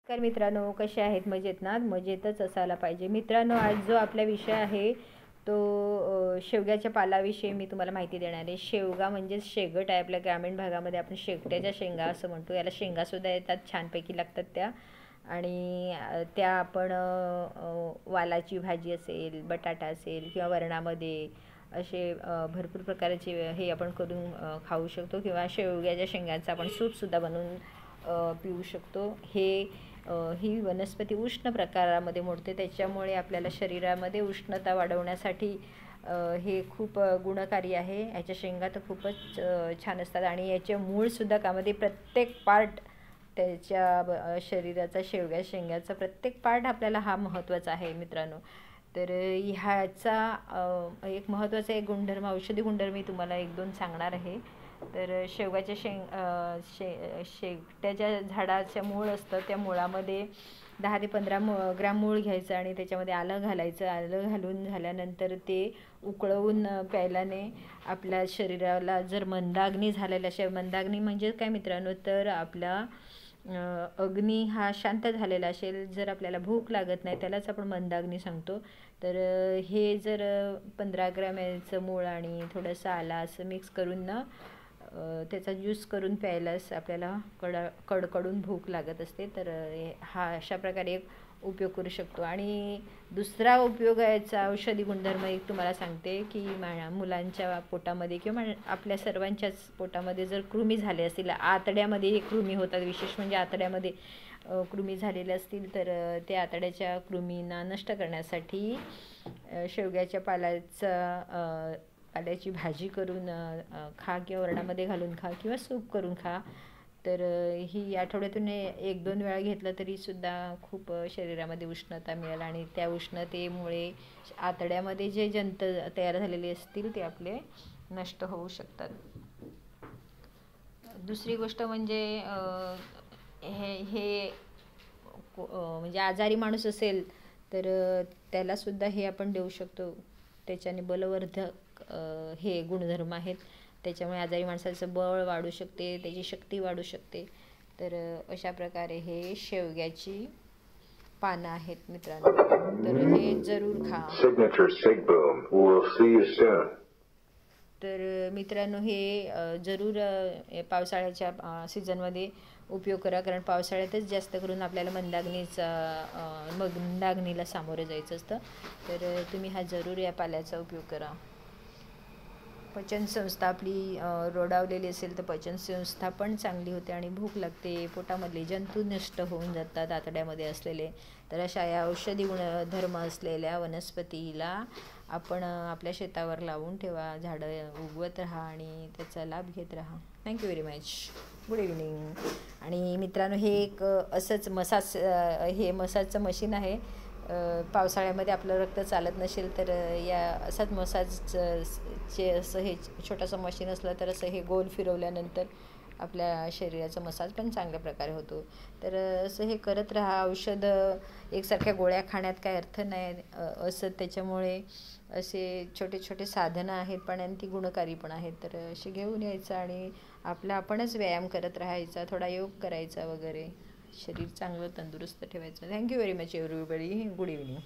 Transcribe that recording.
नमस्कार मित्रांनो, कसे आहेत? मजेत ना? मजेतच असायला पाहिजे. मित्रांनो, आज जो आपला विषय आहे तो शेवग्याच्या पालाविषयी मी तुम्हाला माहिती देणार आहे. शेवगा म्हणजे शेंगट आहे. आपल्या ग्रामीण भागामध्ये आपण शेवट्याच्या शेंगा असं म्हणतो. याला शेंगासुद्धा येतात, छानपैकी लागतात त्या. आणि त्या आपण वालाची भाजी असेल, बटाटा असेल किंवा वरणामध्ये असे भरपूर प्रकारचे हे आपण करून खाऊ शकतो. किंवा शेवग्याच्या शेंगांचा आपण सूपसुद्धा बनवून पिऊ शकतो. ही वनस्पती उष्ण प्रकारामध्ये मोडते, त्याच्यामुळे आपल्याला शरीरामध्ये उष्णता वाढवण्यासाठी हे खूप गुणकारी आहे. याच्या शेंगा तर खूपच छान असतात आणि याचे मूळसुद्धा कामध्ये प्रत्येक पार्ट त्याच्या शरीराचा, शेवग्या शेंगाचा प्रत्येक पार्ट आपल्याला हा महत्त्वाचा आहे मित्रांनो. तर ह्याचा एक महत्त्वाचा एक गुणधर्म, औषधी गुणधर्म मी तुम्हाला एक दोन सांगणार आहे. तर शेवगाच्या शेवट्याच्या झाडाचं मूळ असतं, त्या मुळामध्ये 10 ते 15 ग्रॅम मूळ घ्यायचं आणि त्याच्यामध्ये आलं घालायचं. आलं घालून झाल्यानंतर ते उकळवून प्यायल्याने आपल्या शरीराला जर मंदाग्नी झालेला असेल, मंदाग्नी म्हणजे काय मित्रांनो, तर आपला अग्नी हा शांत झालेला असेल, जर आपल्याला भूक लागत नाही त्यालाच आपण मंदाग्नी सांगतो. तर हे जर 15 ग्रॅम याचं मूळ आणि थोडंसं आला असं मिक्स करून ना त्याचा ज्यूस करून प्यायलाच आपल्याला कडकडून भूक लागत असते. तर हा अशा प्रकारे एक उपयोग करू शकतो. आणि दुसरा उपयोग याचा औषधी गुणधर्म एक तुम्हाला सांगते की मुलांच्या पोटामध्ये किंवा आपल्या सर्वांच्याच पोटामध्ये जर कृमी झाले असतील, आतड्यामध्ये हे कृमी होतात, विशेष म्हणजे आतड्यामध्ये कृमी झालेले असतील, तर त्या आतड्याच्या कृमींना नष्ट करण्यासाठी शेवग्याच्या पाल्याची भाजी करून खा किंवा वरणामध्ये घालून खा किंवा सूप करून खा. तर ही आठवड्यातून 1-2 वेळा घेतलं तरीसुद्धा खूप शरीरामध्ये उष्णता मिळेल आणि त्या उष्णतेमुळे आतड्यामध्ये जे जंत तयार झालेले असतील ते आपले नष्ट होऊ शकतात. दुसरी गोष्ट म्हणजे हे म्हणजे आजारी माणूस असेल तर त्यालासुद्धा हे आपण देऊ शकतो. त्याच्याने बलवर्धक हे गुणधर्म आहेत, त्याच्यामुळे आजारी माणसाचं बळ वाढू शकते, त्याची शक्ती वाढू शकते. तर अशा प्रकारे हे शेवग्याची पानं आहेत मित्रांनो. तर हे जरूर खा. तर मित्रांनो, हे जरूर पावसाळ्याच्या सीझनमध्ये उपयोग करा, कारण पावसाळ्यातच जास्त करून आपल्याला मंदाग्नीला सामोरं जायचं असतं. तर तुम्ही हा जरूर या पाल्याचा उपयोग करा. पचनसंस्था आपली रोडावलेली असेल तर पचनसंस्था पण चांगली होते आणि भूक लागते, पोटामधले जंतू नष्ट होऊन जातात आतड्यामध्ये असलेले. तर अशा या औषधी गुणधर्म असलेल्या वनस्पतीला आपण आपल्या शेतावर लावून ठेवा, झाडं उगवत राहा आणि त्याचा लाभ घेत राहा. Thank you very much. Good evening. आणि मित्रांनो, हे एक असंच मसाजचं मशीन आहे. पावसाळ्यामध्ये आपलं रक्त चालत नसेल तर या असाच मसाजचे असं हे छोटंसं मशीन असलं तर असं हे गोल फिरवल्यानंतर आपल्या शरीराचा मसाज पण चांगल्या प्रकारे होतो. तर असं हे करत राहा. औषधं एकसारख्या गोळ्या खाण्यात काय अर्थ नाही असं, त्याच्यामुळे असे छोटे छोटे साधनं आहेत पण आणि ती गुणकारी पण आहेत. तर असे घेऊन यायचं आणि आपणच व्यायाम करत राहायचा, थोडा योग करायचा वगैरे, शरीर चांगलं तंदुरुस्त ठेवायचं. Thank you very much everybody. Good evening.